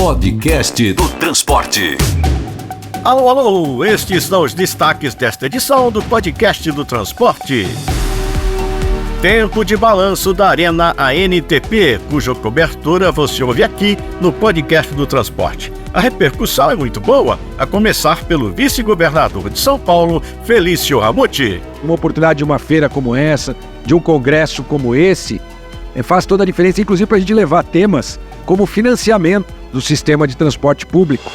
Podcast do Transporte. Alô, alô, estes são os destaques desta edição do Podcast do Transporte. Tempo de balanço da Arena ANTP, cuja cobertura você ouve aqui no Podcast do Transporte. A repercussão é muito boa, a começar pelo vice-governador de São Paulo, Felício Ramute. Uma oportunidade de uma feira como essa, de um congresso como esse, faz toda a diferença, inclusive para a gente levar temas como financiamento do sistema de transporte público.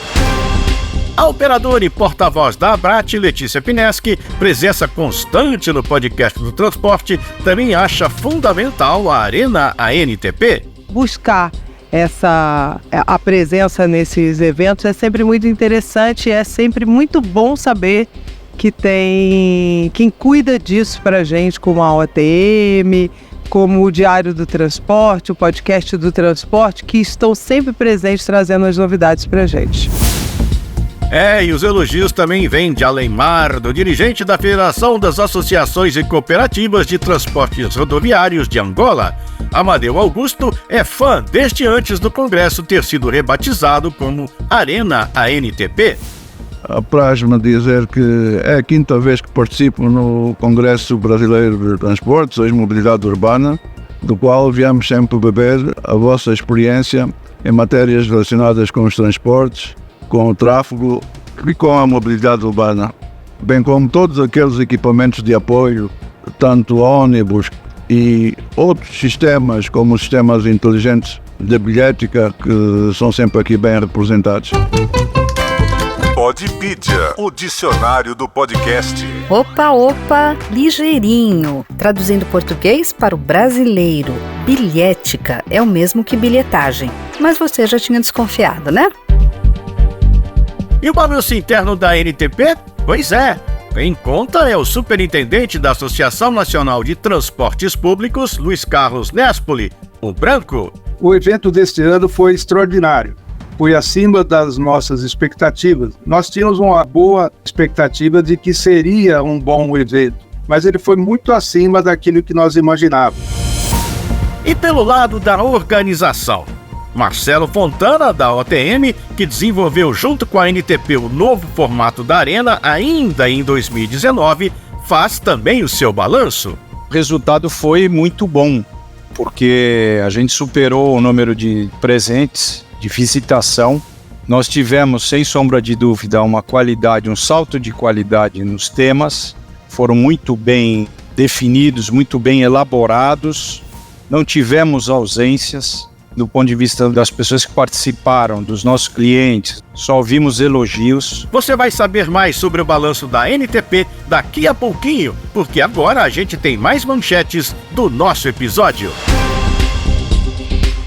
A operadora e porta-voz da Abrat, Letícia Pineschi, presença constante no Podcast do Transporte, também acha fundamental a Arena ANTP. Buscar a presença nesses eventos é sempre muito interessante, é sempre muito bom saber que tem quem cuida disso pra gente, como a OTM, como o Diário do Transporte, o Podcast do Transporte, que estão sempre presentes trazendo as novidades pra gente. E os elogios também vêm de Alemar, do dirigente da Federação das Associações e Cooperativas de Transportes Rodoviários de Angola. Amadeu Augusto é fã desde antes do Congresso ter sido rebatizado como Arena ANTP. Apraz-me dizer que é a quinta vez que participo no Congresso Brasileiro de Transportes, hoje Mobilidade Urbana, do qual viemos sempre beber a vossa experiência em matérias relacionadas com os transportes, com o tráfego e com a mobilidade urbana, bem como todos aqueles equipamentos de apoio, tanto ônibus e outros sistemas, como os sistemas inteligentes de bilhética, que são sempre aqui bem representados. Podpedia, o dicionário do podcast. Opa, ligeirinho. Traduzindo português para o brasileiro, bilhética é o mesmo que bilhetagem. Mas você já tinha desconfiado, né? E o balanço interno da ANTP? Pois é. Quem conta é o superintendente da Associação Nacional de Transportes Públicos, Luiz Carlos Nespoli, o Branco. O evento deste ano foi extraordinário. Foi acima das nossas expectativas. Nós tínhamos uma boa expectativa de que seria um bom evento, mas ele foi muito acima daquilo que nós imaginávamos. E pelo lado da organização, Marcelo Fontana, da OTM, que desenvolveu junto com a ANTP o novo formato da Arena ainda em 2019, faz também o seu balanço. O resultado foi muito bom, porque a gente superou o número de presentes, de visitação. Nós tivemos, sem sombra de dúvida, uma qualidade, um salto de qualidade nos temas. Foram muito bem definidos, muito bem elaborados. Não tivemos ausências. Do ponto de vista das pessoas que participaram, dos nossos clientes, só ouvimos elogios. Você vai saber mais sobre o balanço da ANTP daqui a pouquinho, porque agora a gente tem mais manchetes do nosso episódio.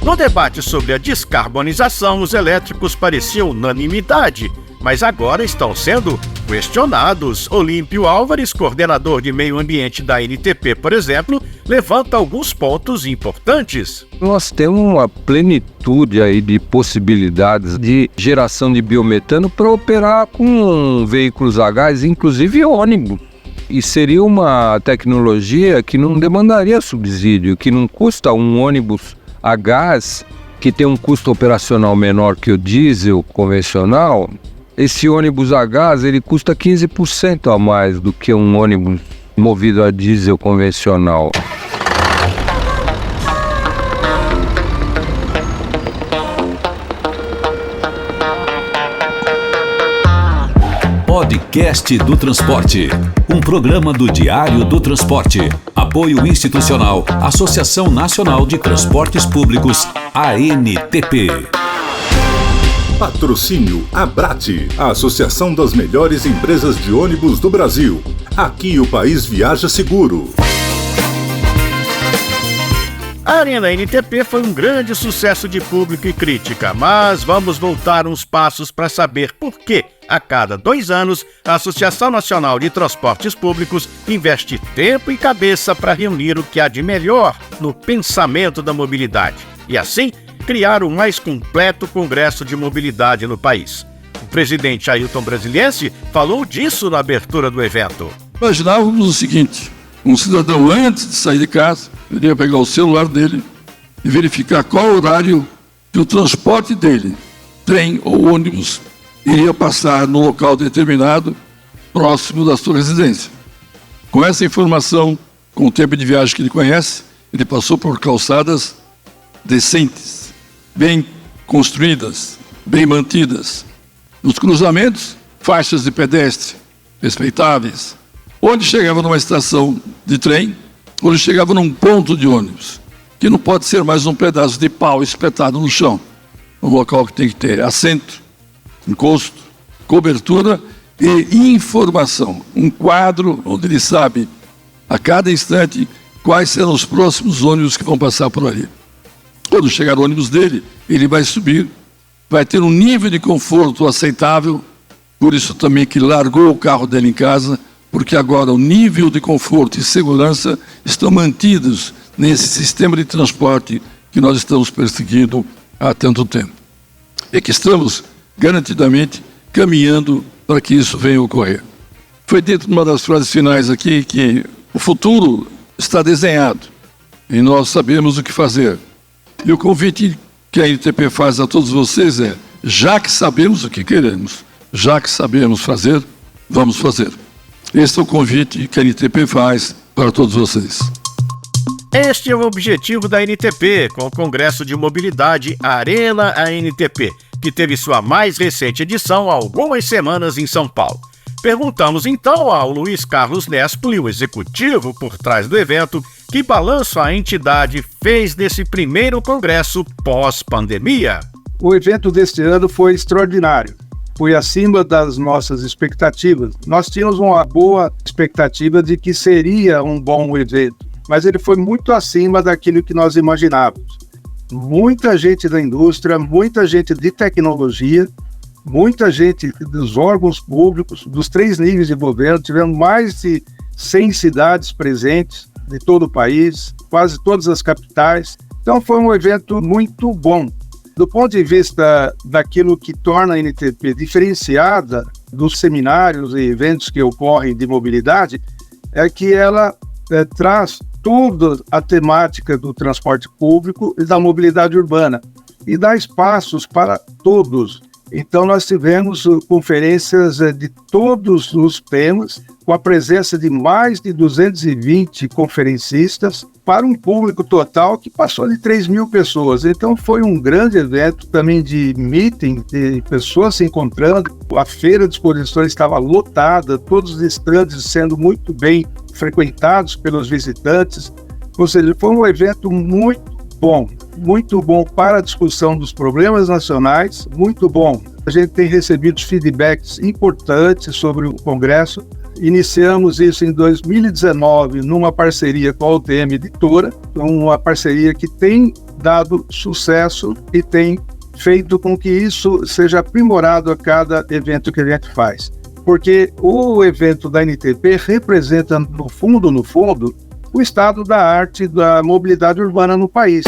No debate sobre a descarbonização, os elétricos pareciam unanimidade, mas agora estão sendo questionados. Olímpio Álvares, coordenador de meio ambiente da ANTP, por exemplo, levanta alguns pontos importantes. Nós temos uma plenitude aí de possibilidades de geração de biometano para operar com veículos a gás, inclusive ônibus. E seria uma tecnologia que não demandaria subsídio, que não custa um ônibus a gás, que tem um custo operacional menor que o diesel convencional. Esse ônibus a gás, ele custa 15% a mais do que um ônibus movido a diesel convencional. Podcast do Transporte, um programa do Diário do Transporte. Apoio institucional, Associação Nacional de Transportes Públicos, ANTP. Patrocínio Abrat, a associação das melhores empresas de ônibus do Brasil. Aqui o país viaja seguro. A Arena ANTP foi um grande sucesso de público e crítica, mas vamos voltar uns passos para saber por que, a cada 2 anos, a Associação Nacional de Transportes Públicos investe tempo e cabeça para reunir o que há de melhor no pensamento da mobilidade e, assim, criar o mais completo congresso de mobilidade no país. O presidente Ailton Brasiliense falou disso na abertura do evento. Imaginávamos o seguinte: um cidadão, antes de sair de casa, iria pegar o celular dele e verificar qual o horário do transporte dele. trem ou ônibus iria passar no local determinado, próximo da sua residência. Com essa informação, com o tempo de viagem que ele conhece, ele passou por calçadas decentes, bem construídas, bem mantidas. Nos cruzamentos, faixas de pedestre respeitáveis. Onde chegava numa estação de trem, onde chegava num ponto de ônibus, que não pode ser mais um pedaço de pau espetado no chão. Um local que tem que ter assento, encosto, cobertura e informação. Um quadro onde ele sabe a cada instante quais serão os próximos ônibus que vão passar por ali. Quando chegar o ônibus dele, ele vai subir, vai ter um nível de conforto aceitável, por isso também que largou o carro dele em casa, porque agora o nível de conforto e segurança estão mantidos nesse sistema de transporte que nós estamos perseguindo há tanto tempo. E que estamos garantidamente caminhando para que isso venha a ocorrer. Foi dito numa das frases finais aqui que o futuro está desenhado e nós sabemos o que fazer. E o convite que a NTP faz a todos vocês é, já que sabemos o que queremos, já que sabemos fazer, vamos fazer. Esse é o convite que a NTP faz para todos vocês. Este é o objetivo da NTP, com o Congresso de Mobilidade Arena ANTP, que teve sua mais recente edição há algumas semanas em São Paulo. Perguntamos então ao Luiz Carlos Nespoli, o executivo por trás do evento, que balanço a entidade fez desse primeiro congresso pós-pandemia. O evento deste ano foi extraordinário. Foi acima das nossas expectativas. Nós tínhamos uma boa expectativa de que seria um bom evento, mas ele foi muito acima daquilo que nós imaginávamos. Muita gente da indústria, muita gente de tecnologia, muita gente dos órgãos públicos, dos 3 níveis de governo. Tivemos mais de 100 cidades presentes de todo o país, quase todas as capitais. Então foi um evento muito bom. Do ponto de vista daquilo que torna a NTP diferenciada dos seminários e eventos que ocorrem de mobilidade, é que ela traz toda a temática do transporte público e da mobilidade urbana e dá espaços para todos. Então nós tivemos conferências de todos os temas, com a presença de mais de 220 conferencistas, para um público total que passou de 3.000 pessoas. Então foi um grande evento também de meeting, de pessoas se encontrando. A feira de exposições estava lotada, todos os estandes sendo muito bem frequentados pelos visitantes. Ou seja, foi um evento muito bom para a discussão dos problemas nacionais, muito bom. A gente tem recebido feedbacks importantes sobre o Congresso. Iniciamos isso em 2019 numa parceria com a UTM Editora, uma parceria que tem dado sucesso e tem feito com que isso seja aprimorado a cada evento que a gente faz. Porque o evento da NTP representa, no fundo, o estado da arte da mobilidade urbana no país.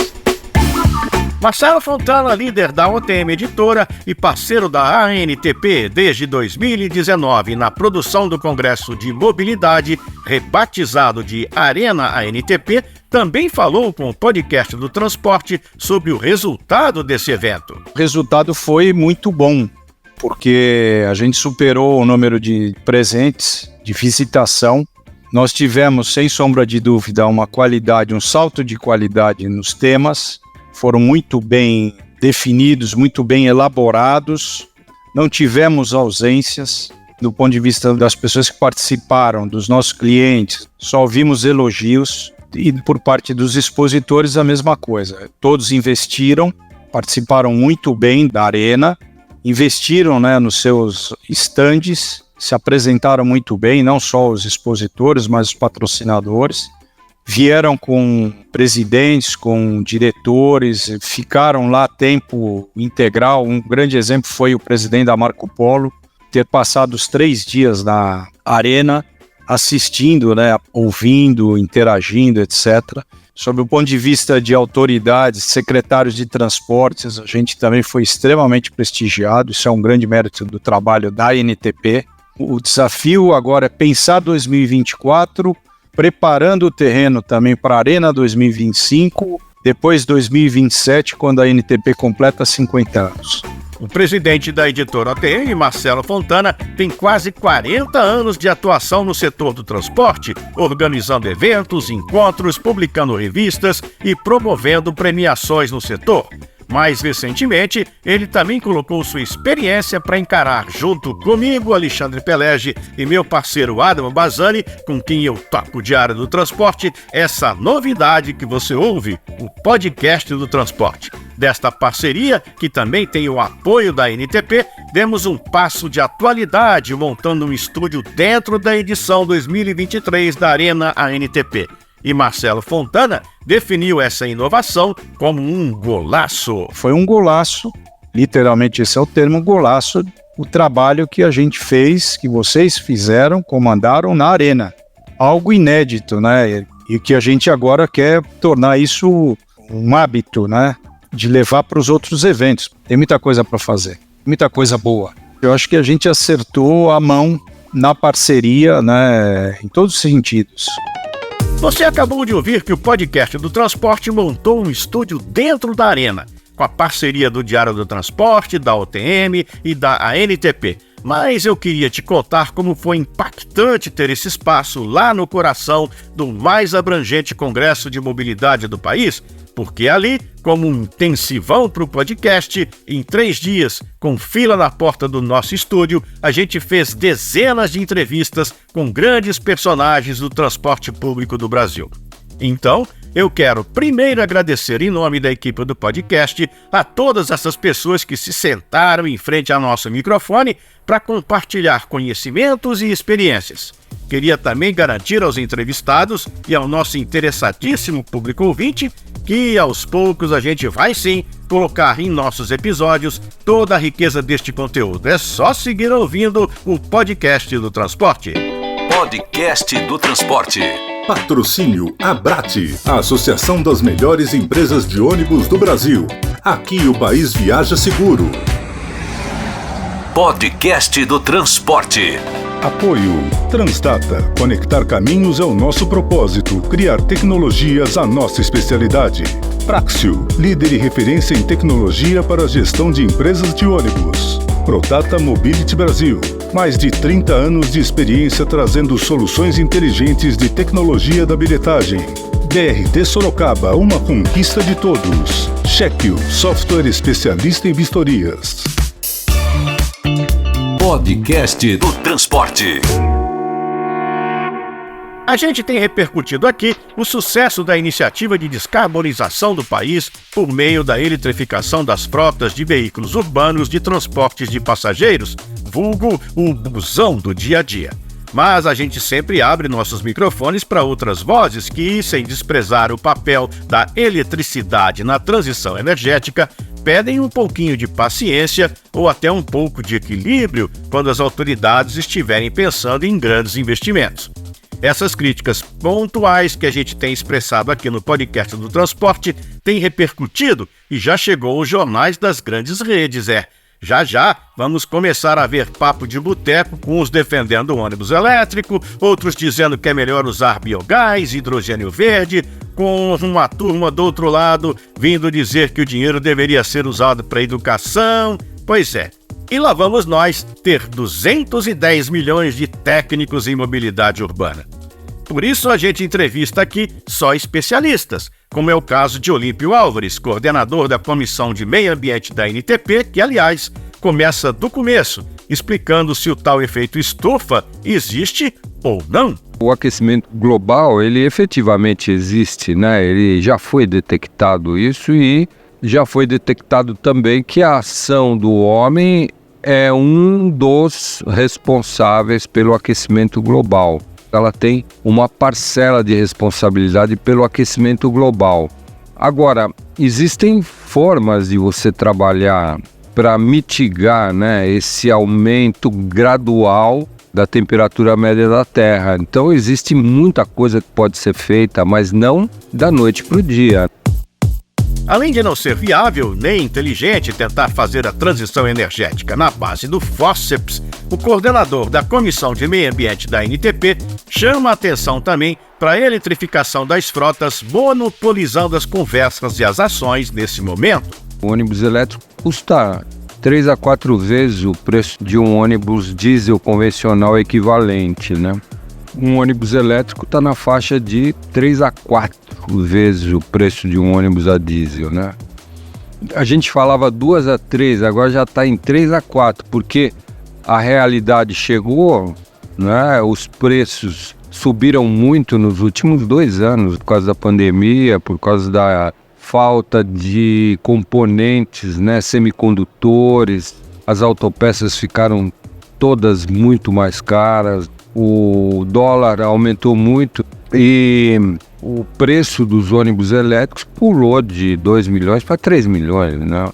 Marcelo Fontana, líder da OTM Editora e parceiro da ANTP desde 2019 na produção do Congresso de Mobilidade, rebatizado de Arena ANTP, também falou com o podcast do Transporte sobre o resultado desse evento. O resultado foi muito bom, porque a gente superou o número de presentes, de visitação. Nós tivemos, sem sombra de dúvida, uma qualidade, um salto de qualidade nos temas. Foram muito bem definidos, muito bem elaborados. Não tivemos ausências. Do ponto de vista das pessoas que participaram, dos nossos clientes, só ouvimos elogios. E por parte dos expositores, a mesma coisa. Todos investiram, participaram muito bem da Arena, investiram, nos seus estandes, se apresentaram muito bem, não só os expositores, mas os patrocinadores. Vieram com presidentes, com diretores, ficaram lá tempo integral. Um grande exemplo foi o presidente da Marco Polo, ter passado os 3 dias na Arena, assistindo, ouvindo, interagindo, etc. Sob o ponto de vista de autoridades, secretários de transportes, a gente também foi extremamente prestigiado. Isso é um grande mérito do trabalho da ANTP. O desafio agora é pensar 2024, preparando o terreno também para a Arena 2025, depois 2027, quando a ANTP completa 50 anos. O presidente da editora OTM, Marcelo Fontana, tem quase 40 anos de atuação no setor do transporte, organizando eventos, encontros, publicando revistas e promovendo premiações no setor. Mais recentemente, ele também colocou sua experiência para encarar, junto comigo, Alexandre Pelege, e meu parceiro Adam Bazzani, com quem eu toco o Diário do Transporte, essa novidade que você ouve, o podcast do transporte. Desta parceria, que também tem o apoio da ANTP, demos um passo de atualidade montando um estúdio dentro da edição 2023 da Arena ANTP. E Marcelo Fontana definiu essa inovação como um golaço. Foi um golaço, literalmente esse é o termo, golaço, o trabalho que a gente fez, que vocês fizeram, comandaram na Arena. Algo inédito, né? E que a gente agora quer tornar isso um hábito, né? De levar para os outros eventos. Tem muita coisa para fazer, muita coisa boa. Eu acho que a gente acertou a mão na parceria, né? Em todos os sentidos. Você acabou de ouvir que o podcast do Transporte montou um estúdio dentro da Arena, com a parceria do Diário do Transporte, da OTM e da ANTP. Mas eu queria te contar como foi impactante ter esse espaço lá no coração do mais abrangente congresso de mobilidade do país, porque ali, como um intensivão para o podcast, em 3 dias, com fila na porta do nosso estúdio, a gente fez dezenas de entrevistas com grandes personagens do transporte público do Brasil. Então, eu quero primeiro agradecer em nome da equipe do podcast a todas essas pessoas que se sentaram em frente ao nosso microfone para compartilhar conhecimentos e experiências. Queria também garantir aos entrevistados e ao nosso interessadíssimo público ouvinte que, aos poucos, a gente vai sim colocar em nossos episódios toda a riqueza deste conteúdo. É só seguir ouvindo o podcast do transporte. Podcast do Transporte. Patrocínio Abrate, a Associação das Melhores Empresas de Ônibus do Brasil. Aqui o país viaja seguro. Podcast do Transporte. Apoio Transdata. Conectar caminhos é o nosso propósito. Criar tecnologias a nossa especialidade. Praxio, líder e referência em tecnologia para a gestão de empresas de ônibus. Prodata Mobility Brasil. Mais de 30 anos de experiência trazendo soluções inteligentes de tecnologia da bilhetagem. BRT Sorocaba, uma conquista de todos. Chequio, software especialista em vistorias. Podcast do Transporte. A gente tem repercutido aqui o sucesso da iniciativa de descarbonização do país por meio da eletrificação das frotas de veículos urbanos de transportes de passageiros, vulgo o busão do dia a dia. Mas a gente sempre abre nossos microfones para outras vozes que, sem desprezar o papel da eletricidade na transição energética, pedem um pouquinho de paciência ou até um pouco de equilíbrio quando as autoridades estiverem pensando em grandes investimentos. Essas críticas pontuais que a gente tem expressado aqui no podcast do transporte têm repercutido e já chegou aos jornais das grandes redes, Já vamos começar a ver papo de boteco com uns defendendo o ônibus elétrico, outros dizendo que é melhor usar biogás, hidrogênio verde, com uma turma do outro lado vindo dizer que o dinheiro deveria ser usado para educação. Pois é, e lá vamos nós ter 210 milhões de técnicos em mobilidade urbana. Por isso a gente entrevista aqui só especialistas, como é o caso de Olímpio Álvares, coordenador da Comissão de Meio Ambiente da ANTP, que, aliás, começa do começo, explicando se o tal efeito estufa existe ou não. O aquecimento global, ele efetivamente existe, né? Ele já foi detectado isso e já foi detectado também que a ação do homem é um dos responsáveis pelo aquecimento global. Ela tem uma parcela de responsabilidade pelo aquecimento global. Agora, existem formas de você trabalhar para mitigar, né, esse aumento gradual da temperatura média da Terra. Então, existe muita coisa que pode ser feita, mas não da noite para o dia. Além de não ser viável nem inteligente tentar fazer a transição energética na base do fórceps, o coordenador da Comissão de Meio Ambiente da ANTP chama a atenção também para a eletrificação das frotas, monopolizando as conversas e as ações nesse momento. O ônibus elétrico custa 3 a 4 vezes o preço de um ônibus diesel convencional equivalente, né? Um ônibus elétrico está na faixa de 3 a 4 vezes o preço de um ônibus a diesel, né? A gente falava 2 a 3, agora já está em 3 a 4, porque a realidade chegou, né? Os preços subiram muito nos últimos 2 anos por causa da pandemia, por causa da falta de componentes, né? Semicondutores, as autopeças ficaram todas muito mais caras, o dólar aumentou muito e o preço dos ônibus elétricos pulou de 2 milhões para 3 milhões, né?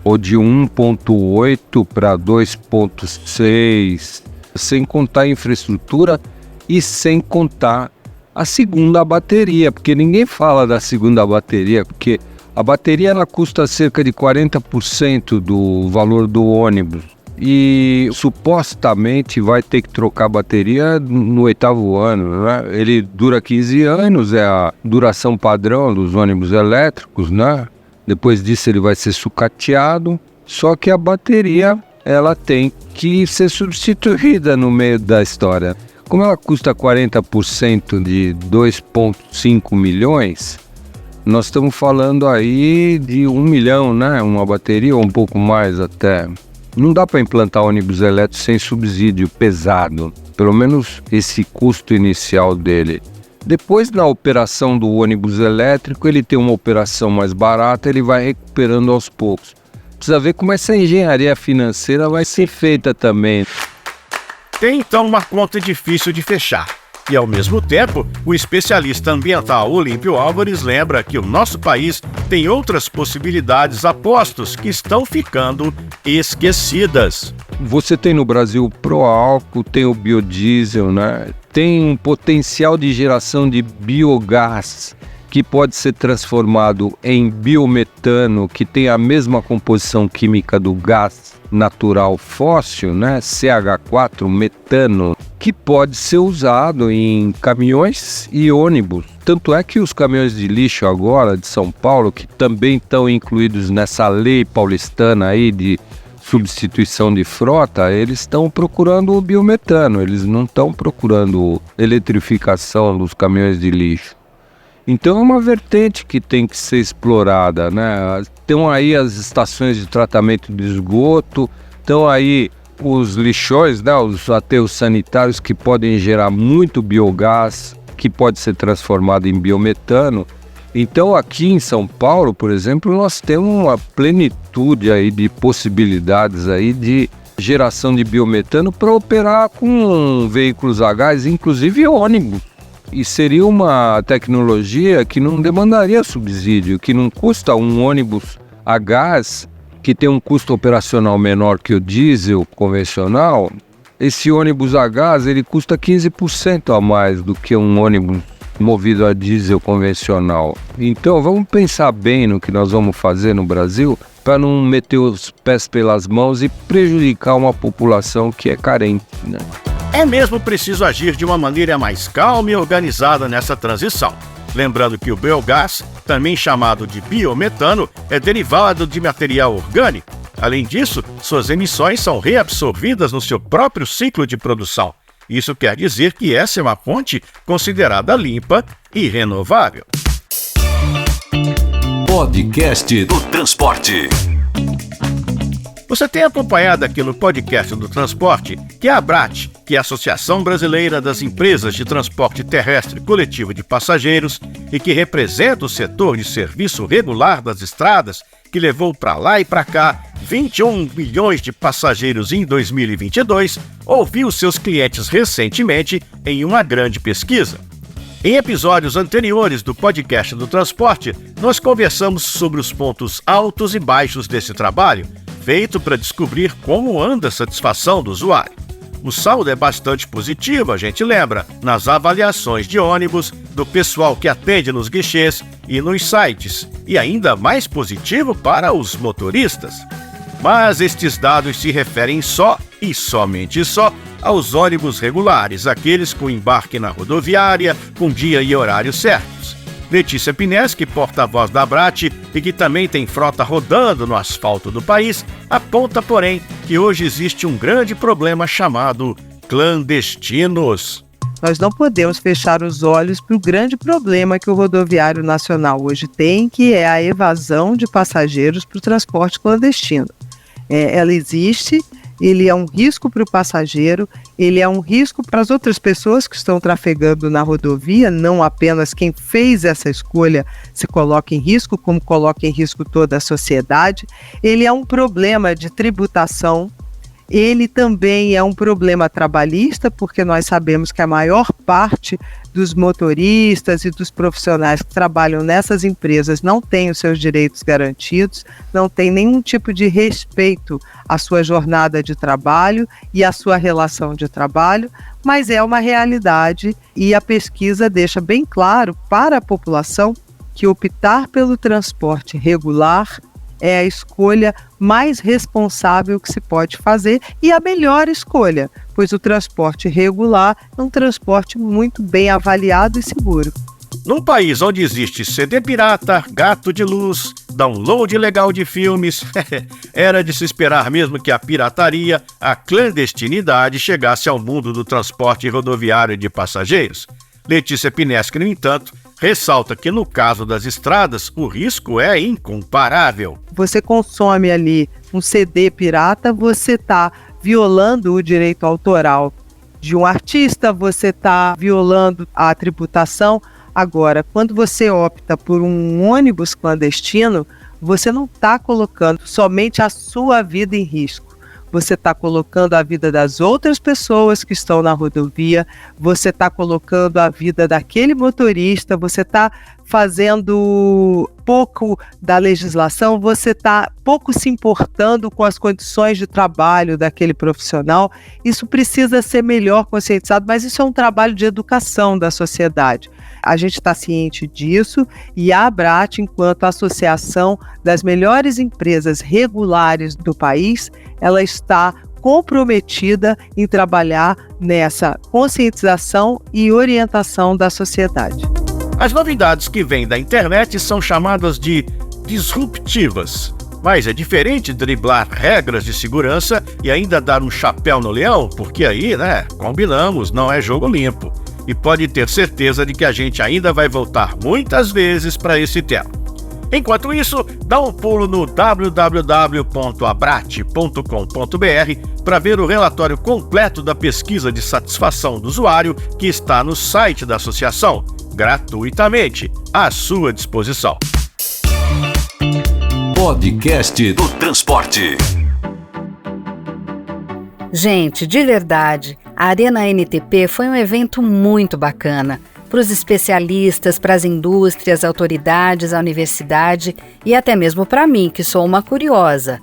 Ou de 1,8 para 2,6, sem contar a infraestrutura e sem contar a segunda bateria, porque ninguém fala da segunda bateria, porque a bateria ela custa cerca de 40% do valor do ônibus. E supostamente vai ter que trocar a bateria no 8º ano, né? Ele dura 15 anos, é a duração padrão dos ônibus elétricos, né? Depois disso ele vai ser sucateado, só que a bateria ela tem que ser substituída no meio da história. Como ela custa 40% de 2,5 milhões, nós estamos falando aí de 1 milhão, né? Uma bateria ou um pouco mais até. Não dá para implantar ônibus elétrico sem subsídio pesado, pelo menos esse custo inicial dele. Depois, na operação do ônibus elétrico, ele tem uma operação mais barata, ele vai recuperando aos poucos. Precisa ver como essa engenharia financeira vai ser feita também. Tem então uma conta difícil de fechar. E, ao mesmo tempo, o especialista ambiental Olímpio Álvares lembra que o nosso país tem outras possibilidades a postos que estão ficando esquecidas. Você tem no Brasil o pró-álcool, tem o biodiesel, né? Tem um potencial de geração de biogás que pode ser transformado em biometano, que tem a mesma composição química do gás natural fóssil, né? CH4, metano, que pode ser usado em caminhões e ônibus. Tanto é que os caminhões de lixo agora de São Paulo, que também estão incluídos nessa lei paulistana aí de substituição de frota, eles estão procurando o biometano, eles não estão procurando eletrificação dos caminhões de lixo. Então é uma vertente que tem que ser explorada, né? Estão aí as estações de tratamento de esgoto, estão aí os lixões, né? Os aterros sanitários que podem gerar muito biogás, que pode ser transformado em biometano. Então aqui em São Paulo, por exemplo, nós temos uma plenitude aí de possibilidades aí de geração de biometano para operar com veículos a gás, inclusive ônibus. E seria uma tecnologia que não demandaria subsídio, que não custa um ônibus a gás, que tem um custo operacional menor que o diesel convencional. Esse ônibus a gás ele custa 15% a mais do que um ônibus movido a diesel convencional. Então vamos pensar bem no que nós vamos fazer no Brasil para não meter os pés pelas mãos e prejudicar uma população que é carente, né? É mesmo preciso agir de uma maneira mais calma e organizada nessa transição. Lembrando que o biogás, também chamado de biometano, é derivado de material orgânico. Além disso, suas emissões são reabsorvidas no seu próprio ciclo de produção. Isso quer dizer que essa é uma fonte considerada limpa e renovável. Podcast do Transporte. Você tem acompanhado aqui no podcast do Transporte que a ABRAT, que é a Associação Brasileira das Empresas de Transporte Terrestre Coletivo de Passageiros e que representa o setor de serviço regular das estradas, que levou para lá e para cá 21 milhões de passageiros em 2022, ouviu seus clientes recentemente em uma grande pesquisa. Em episódios anteriores do podcast do Transporte, nós conversamos sobre os pontos altos e baixos desse trabalho, feito para descobrir como anda a satisfação do usuário. O saldo é bastante positivo, a gente lembra, nas avaliações de ônibus, do pessoal que atende nos guichês e nos sites, e ainda mais positivo para os motoristas. Mas estes dados se referem só e somente só aos ônibus regulares, aqueles com embarque na rodoviária, com dia e horário certos. Letícia Pineschi, porta-voz da Abrat e que também tem frota rodando no asfalto do país, aponta, porém, que hoje existe um grande problema chamado clandestinos. Nós não podemos fechar os olhos para o grande problema que o rodoviário nacional hoje tem, que é a evasão de passageiros para o transporte clandestino. Ela existe, ele é um risco para o passageiro, ele é um risco para as outras pessoas que estão trafegando na rodovia, não apenas quem fez essa escolha se coloca em risco, como coloca em risco toda a sociedade. Ele é um problema de tributação. Ele também é um problema trabalhista, porque nós sabemos que a maior parte dos motoristas e dos profissionais que trabalham nessas empresas não tem os seus direitos garantidos, não tem nenhum tipo de respeito à sua jornada de trabalho e à sua relação de trabalho, mas é uma realidade e a pesquisa deixa bem claro para a população que optar pelo transporte regular é a escolha mais responsável que se pode fazer e a melhor escolha, pois o transporte regular é um transporte muito bem avaliado e seguro. Num país onde existe CD pirata, gato de luz, download ilegal de filmes, era de se esperar mesmo que a pirataria, a clandestinidade chegasse ao mundo do transporte rodoviário de passageiros. Letícia Pineschi, no entanto, ressalta que no caso das estradas, o risco é incomparável. Você consome ali um CD pirata, você está violando o direito autoral de um artista, você está violando a tributação. Agora, quando você opta por um ônibus clandestino, você não está colocando somente a sua vida em risco. Você está colocando a vida das outras pessoas que estão na rodovia, você está colocando a vida daquele motorista, você está fazendo pouco da legislação, você está pouco se importando com as condições de trabalho daquele profissional. Isso precisa ser melhor conscientizado, mas isso é um trabalho de educação da sociedade. A gente está ciente disso e a Abrat, enquanto associação das melhores empresas regulares do país, ela está comprometida em trabalhar nessa conscientização e orientação da sociedade. As novidades que vêm da internet são chamadas de disruptivas, mas é diferente driblar regras de segurança e ainda dar um chapéu no leão, porque aí, combinamos, não é jogo limpo. E pode ter certeza de que a gente ainda vai voltar muitas vezes para esse tema. Enquanto isso, dá um pulo no www.abrat.com.br para ver o relatório completo da pesquisa de satisfação do usuário que está no site da associação, gratuitamente, à sua disposição. Podcast do Transporte. Gente, de verdade, a Arena NTP foi um evento muito bacana. Para os especialistas, para as indústrias, autoridades, a universidade e até mesmo para mim, que sou uma curiosa.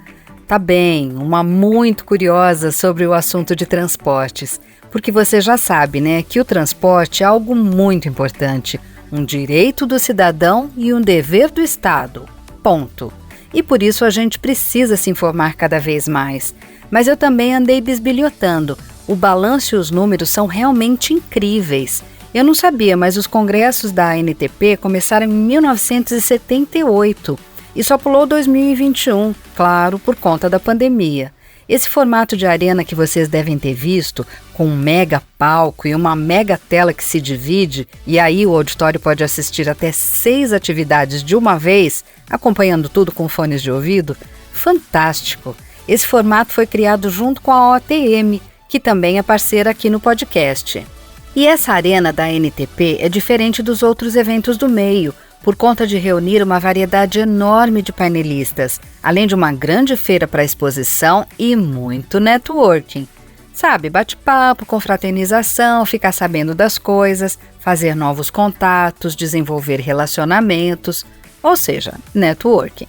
Tá bem, uma muito curiosa sobre o assunto de transportes. Porque você já sabe, que o transporte é algo muito importante. Um direito do cidadão e um dever do Estado. Ponto. E por isso a gente precisa se informar cada vez mais. Mas eu também andei bisbilhotando. O balanço e os números são realmente incríveis. Eu não sabia, mas os congressos da ANTP começaram em 1978 e só pulou 2021, claro, por conta da pandemia. Esse formato de arena que vocês devem ter visto, com um mega palco e uma mega tela que se divide, e aí o auditório pode assistir até 6 atividades de uma vez, acompanhando tudo com fones de ouvido, fantástico! Esse formato foi criado junto com a OTM, que também é parceira aqui no podcast. E essa arena da NTP é diferente dos outros eventos do meio, por conta de reunir uma variedade enorme de painelistas, além de uma grande feira para exposição e muito networking. Sabe, bate-papo, confraternização, ficar sabendo das coisas, fazer novos contatos, desenvolver relacionamentos, ou seja, networking.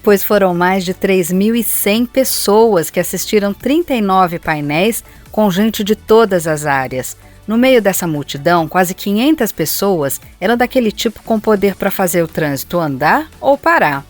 Pois foram mais de 3.100 pessoas que assistiram 39 painéis com gente de todas as áreas. No meio dessa multidão, quase 500 pessoas eram daquele tipo com poder para fazer o trânsito andar ou parar.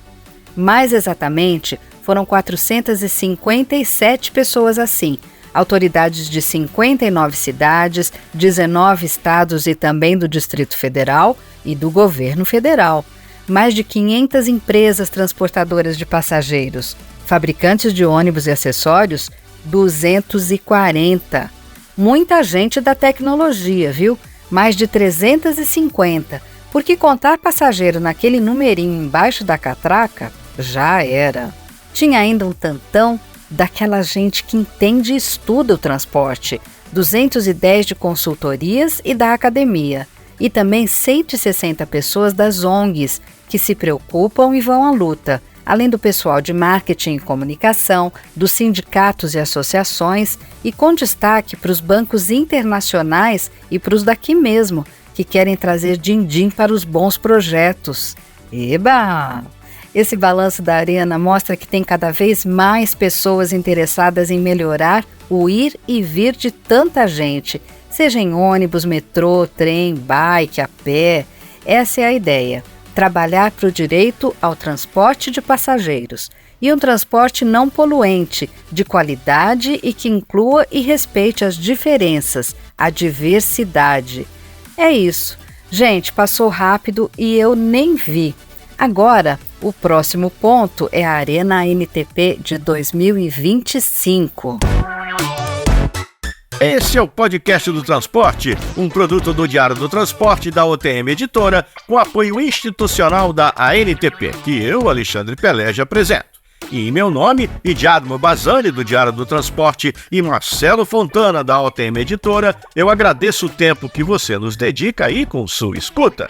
Mais exatamente, foram 457 pessoas assim, autoridades de 59 cidades, 19 estados e também do Distrito Federal e do governo federal. Mais de 500 empresas transportadoras de passageiros, fabricantes de ônibus e acessórios, 240. Muita gente da tecnologia, viu? Mais de 350, porque contar passageiro naquele numerinho embaixo da catraca já era. Tinha ainda um tantão daquela gente que entende e estuda o transporte, 210 de consultorias e da academia, e também 160 pessoas das ONGs que se preocupam e vão à luta, além do pessoal de marketing e comunicação, dos sindicatos e associações, e com destaque para os bancos internacionais e para os daqui mesmo, que querem trazer din-din para os bons projetos. Eba! Esse balanço da Arena mostra que tem cada vez mais pessoas interessadas em melhorar o ir e vir de tanta gente, seja em ônibus, metrô, trem, bike, a pé. Essa é a ideia, trabalhar para o direito ao transporte de passageiros e um transporte não poluente, de qualidade e que inclua e respeite as diferenças, a diversidade. É isso. Gente, passou rápido e eu nem vi. Agora, o próximo ponto é a Arena ANTP de 2025. Esse é o podcast do Transporte, um produto do Diário do Transporte da OTM Editora, com apoio institucional da ANTP, que eu, Alexandre Pelege, apresento. E em meu nome, Idiadmo Bazani, do Diário do Transporte, e Marcelo Fontana, da OTM Editora, eu agradeço o tempo que você nos dedica aí com sua escuta.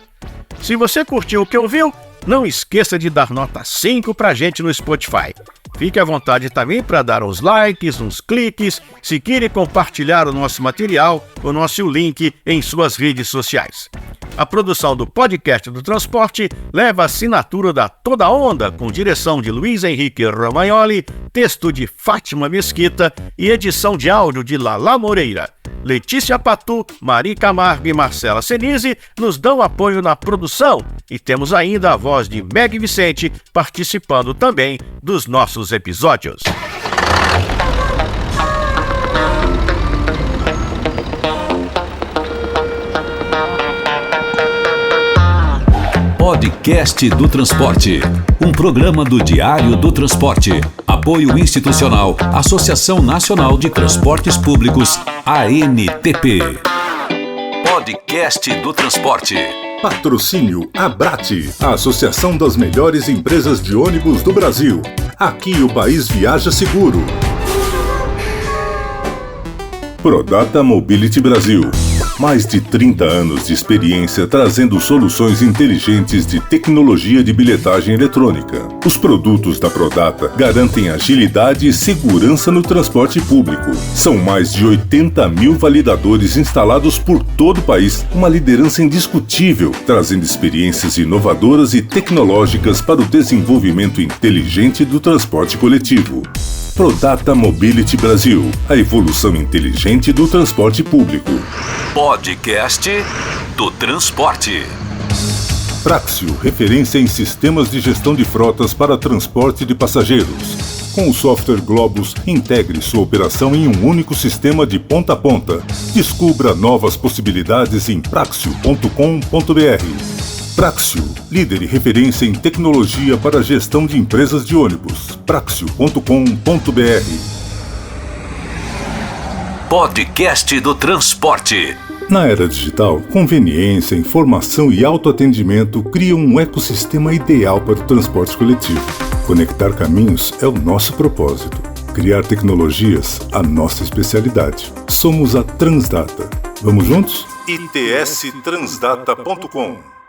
Se você curtiu o que ouviu, não esqueça de dar nota 5 pra gente no Spotify. Fique à vontade também para dar uns likes, uns cliques, seguir e compartilhar o nosso material, o nosso link em suas redes sociais. A produção do podcast do Transporte leva a assinatura da Toda Onda, com direção de Luiz Henrique Romagnoli, texto de Fátima Mesquita e edição de áudio de Lala Moreira. Letícia Patu, Mari Camargo e Marcela Senise nos dão apoio na produção e temos ainda a voz de Meg Vicente participando também dos nossos episódios. Podcast do Transporte, um programa do Diário do Transporte. Apoio institucional, Associação Nacional de Transportes Públicos, ANTP. Podcast do Transporte. Patrocínio Abrate, a Associação das Melhores Empresas de Ônibus do Brasil. Aqui o país viaja seguro. Prodata Mobility Brasil. Mais de 30 anos de experiência trazendo soluções inteligentes de tecnologia de bilhetagem eletrônica. Os produtos da Prodata garantem agilidade e segurança no transporte público. São mais de 80 mil validadores instalados por todo o país, uma liderança indiscutível, trazendo experiências inovadoras e tecnológicas para o desenvolvimento inteligente do transporte coletivo. Prodata Mobility Brasil, a evolução inteligente do transporte público. Podcast do Transporte. Praxio, referência em sistemas de gestão de frotas para transporte de passageiros. Com o software Globus, integre sua operação em um único sistema de ponta a ponta. Descubra novas possibilidades em praxio.com.br. Praxio, líder e referência em tecnologia para a gestão de empresas de ônibus. praxio.com.br. Podcast do Transporte. Na era digital, conveniência, informação e autoatendimento criam um ecossistema ideal para o transporte coletivo. Conectar caminhos é o nosso propósito. Criar tecnologias, a nossa especialidade. Somos a Transdata. Vamos juntos? itstransdata.com